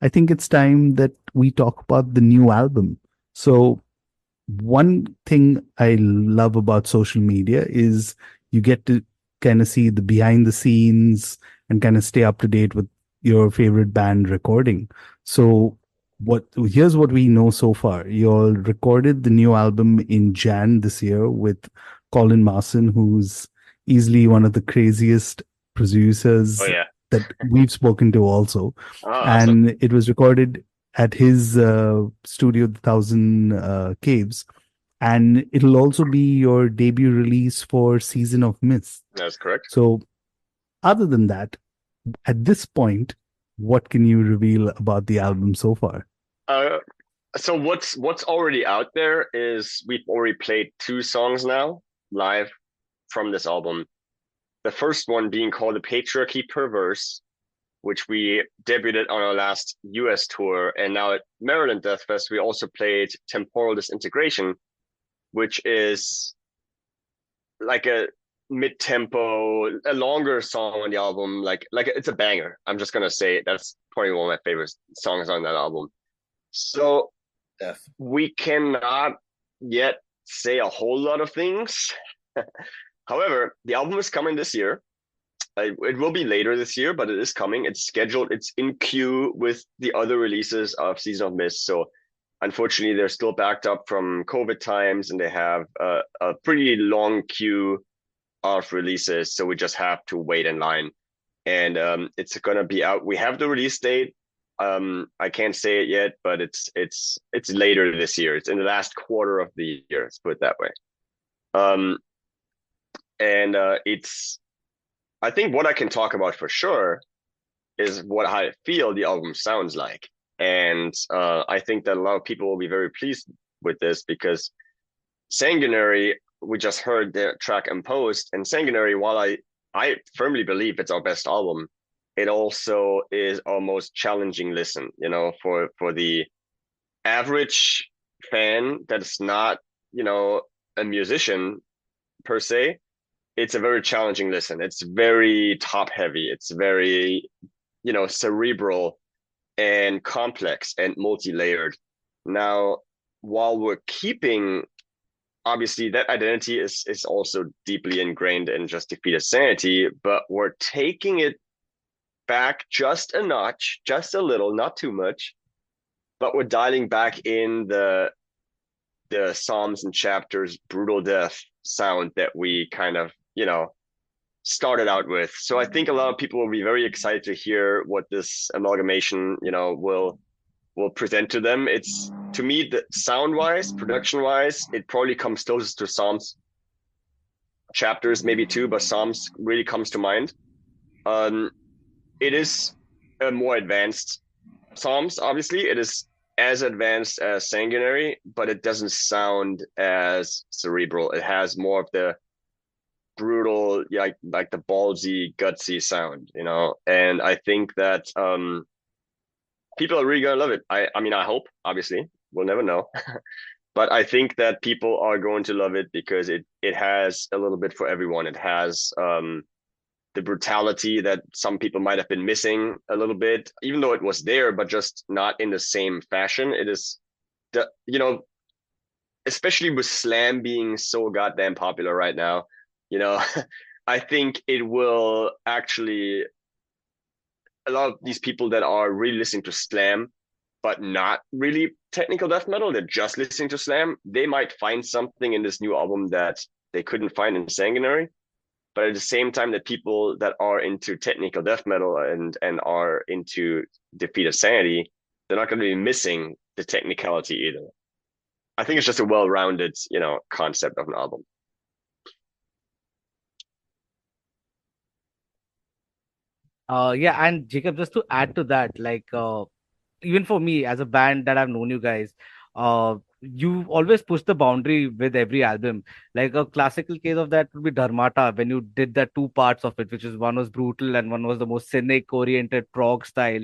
I think it's time that we talk about the new album. So, one thing I love about social media is you get to kind of see the behind the scenes and kind of stay up to date with your favorite band recording. So, here's what we know so far. You all recorded the new album in Jan this year with Colin Marston, who's easily one of the craziest Oh producers yeah. that we've spoken to also. Oh, awesome. And it was recorded at his studio, The Thousand Caves. And it'll also be your debut release for Season of Mist. That's correct. So, other than that, at this point, what can you reveal about the album so far? Uh, so what's already out there is we've already played two songs now live from this album. The first one being called "The Patriarchy Perverse," which we debuted on our last US tour, and now at Maryland Death Fest we also played "Temporal Disintegration," which is like a mid-tempo, a longer song on the album. Like it's a banger. I'm just gonna say that's probably one of my favorite songs on that album. So Death. we cannot yet say a whole lot of things. However, the album is coming this year. It will be later this year, but it is coming. It's scheduled. It's in queue with the other releases of Season of Mist. So unfortunately, they're still backed up from COVID times, and they have a pretty long queue of releases. So we just have to wait in line, and it's gonna be out. We have the release date. I can't say it yet, but it's later this year. It's in the last quarter of the year. Let's put it that way. Um, and it's I think what I can talk about for sure is what I feel the album sounds like, and I think that a lot of people will be very pleased with this because Sanguinary, we just heard the track Imposed, and Sanguinary, while I firmly believe it's our best album, it also is our most challenging listen, for the average fan that's not, a musician per se. It's a very challenging listen. It's very top heavy. It's very, cerebral and complex and multi-layered. Now, while we're keeping obviously that identity is also deeply ingrained in Just Defeated Sanity, but we're taking it back just a notch, just a little, not too much, but we're dialing back in the Psalms and chapters brutal death sound that we kind of, started out with. So I think a lot of people will be very excited to hear what this amalgamation, will present to them. It's to me the sound wise, production wise, it probably comes closest to Psalms chapters, maybe two, but Psalms really comes to mind. Um, it is a more advanced Psalms, obviously. It is as advanced as Sanguinary, but it doesn't sound as cerebral. It has more of the brutal, like the ballsy, gutsy sound, And I think that people are really gonna love it. I mean, I hope. Obviously, we'll never know. But I think that people are going to love it because it has a little bit for everyone. It has the brutality that some people might have been missing a little bit, even though it was there, but just not in the same fashion. It is the especially with slam being so goddamn popular right now, you know, I think it will actually a lot of these people that are really listening to slam but not really technical death metal, they're just listening to slam, they might find something in this new album that they couldn't find in Sanguinary. But at the same time, that people that are into technical death metal and are into Defeat of Sanity, they're not going to be missing the technicality either. I think it's just a well-rounded, concept of an album. Yeah, and Jacob, just to add to that, even for me as a band that I've known you guys, you always push the boundary with every album. Like a classical case of that would be Dharmata, when you did the two parts of it, which is one was brutal and one was the most cynic oriented prog style.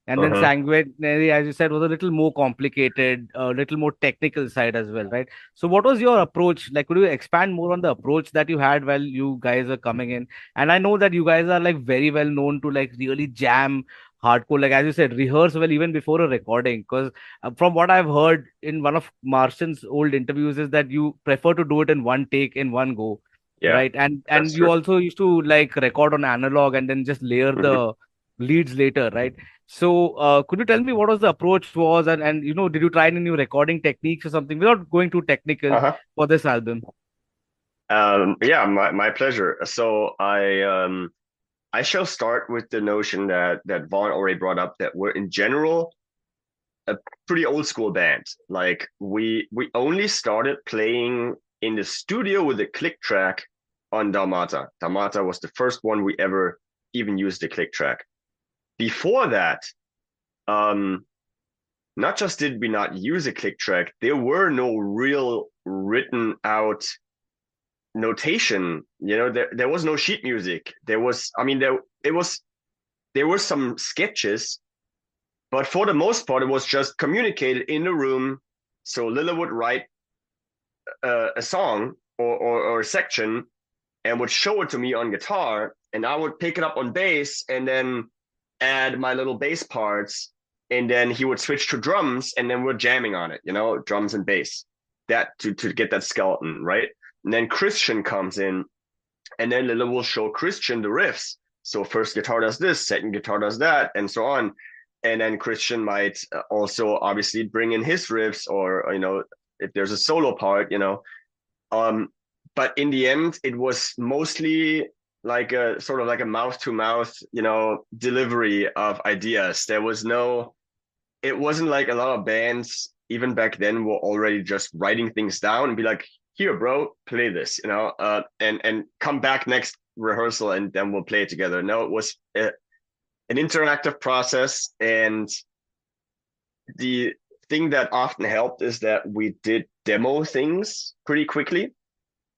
And then Uh-huh. Sanguinary, as you said, was a little more complicated, a little more technical side as well, right? So, what was your approach? Like, could you expand more on the approach that you had while you guys are coming in? And I know that you guys are like very well known to like really jam hardcore, like as you said, rehearse well even before a recording. Because from what I've heard in one of Marston's old interviews is that you prefer to do it in one take, in one go, Yeah, right? And that's you true. also used to like record on analog and then just layer Hmm. the leads later, right? So could you tell me what was the approach was, and did you try any new recording techniques or something without going too technical Uh-huh. for this album? Yeah, my pleasure. So I shall start with the notion that Vaughn already brought up, that we're in general a pretty old school band. Like we only started playing in the studio with a click track on Dalmata. Dalmata was the first one we ever even used the click track. Before that, um, not just did we not use a click track, there were no real written out notation. There was no sheet music. There was, I mean, there were some sketches, but for the most part, it was just communicated in the room. So Lila would write a song or a section and would show it to me on guitar, and I would pick it up on bass and then add my little bass parts, and then he would switch to drums, and then we're jamming on it, drums and bass, that to get that skeleton right. And then Christian comes in, and then Lila will show Christian the riffs. So first guitar does this, second guitar does that, and so on. And then Christian might also obviously bring in his riffs, or if there's a solo part. Um, but in the end, it was mostly like a sort of like a mouth to mouth, delivery of ideas. It wasn't like a lot of bands even back then were already just writing things down and be like, here, bro, play this, and come back next rehearsal and then we'll play it together. No, it was an interactive process. And the thing that often helped is that we did demo things pretty quickly,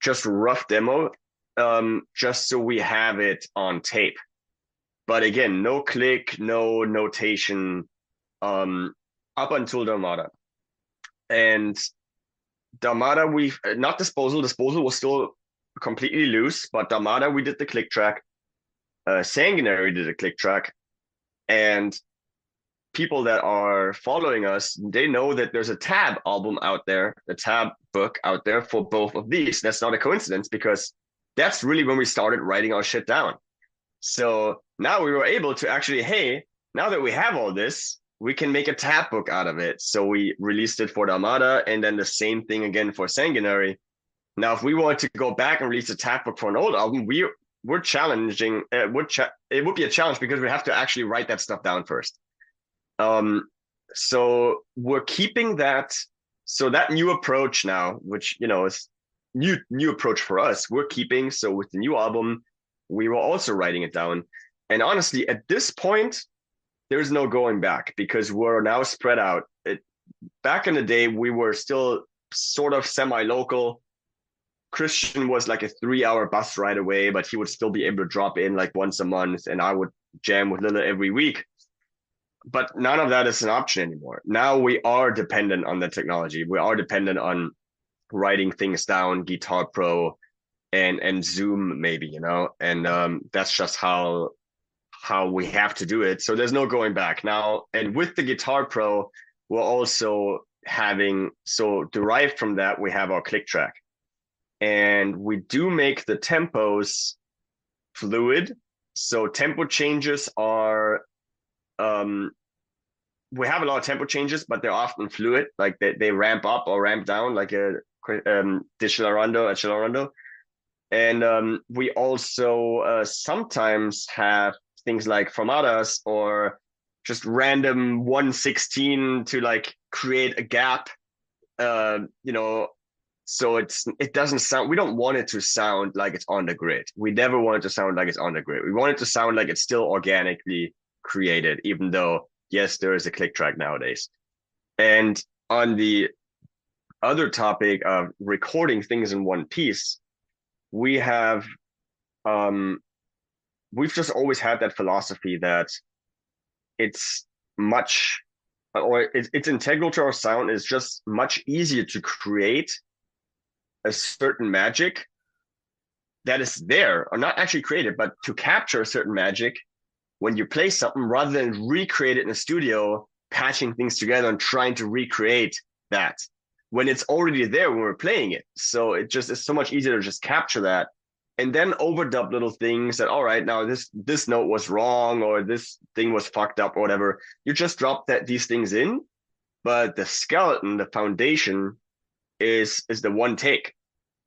just rough demo, just so we have it on tape. But again, no click, no notation, up until Dalmata. And Dalmata, we not Disposal. Disposal was still completely loose, but Dalmata, we did the click track. Sanguinary did a click track, and people that are following us, they know that there's a tab album out there, a tab book out there for both of these. That's not a coincidence, because that's really when we started writing our shit down. So now we were able to actually, hey, now that we have all this, we can make a tab book out of it. So we released it for Dalmata, and then the same thing again for Sanguinary. Now, if we wanted to go back and release a tab book for an old album, we're challenging. It would be a challenge, because we have to actually write that stuff down first. So we're keeping that. So that new approach now, which is new approach for us, we're keeping. So with the new album, we were also writing it down. And honestly, at this point, there's no going back, because we're now spread out. Back in the day, we were still sort of semi-local. Christian was like a 3-hour bus ride away, but he would still be able to drop in like once a month, and I would jam with Lila every week. But none of that is an option anymore. Now we are dependent on the technology. We are dependent on writing things down, Guitar Pro and Zoom, maybe, and that's just how we have to do it. So there's no going back now. And with the Guitar Pro, we're also having, so derived from that, we have our click track. And we do make the tempos fluid. So tempo changes are, we have a lot of tempo changes, but they're often fluid. Like they ramp up or ramp down, like a accelerando. And we also sometimes have things like fermatas or just random 1/16 to like create a gap. So it doesn't sound. We don't want it to sound like it's on the grid. We never want it to sound like it's on the grid. We want it to sound like it's still organically created, even though yes, there is a click track nowadays. And on the other topic of recording things in one piece, we have we've just always had that philosophy that it's much, or it's integral to our sound. It's just much easier to create a certain magic that is there, or not actually created, but to capture a certain magic when you play something, rather than recreate it in a studio, patching things together and trying to recreate that when it's already there when we're playing it. So it just is so much easier to just capture that and then overdub little things that, all right, now this note was wrong or this thing was fucked up or whatever. You just drop these things in, but the skeleton, the foundation is the one take.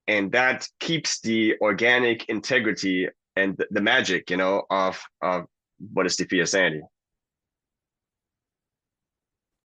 And that keeps the organic integrity and the magic, of what is Defeat of Sanity.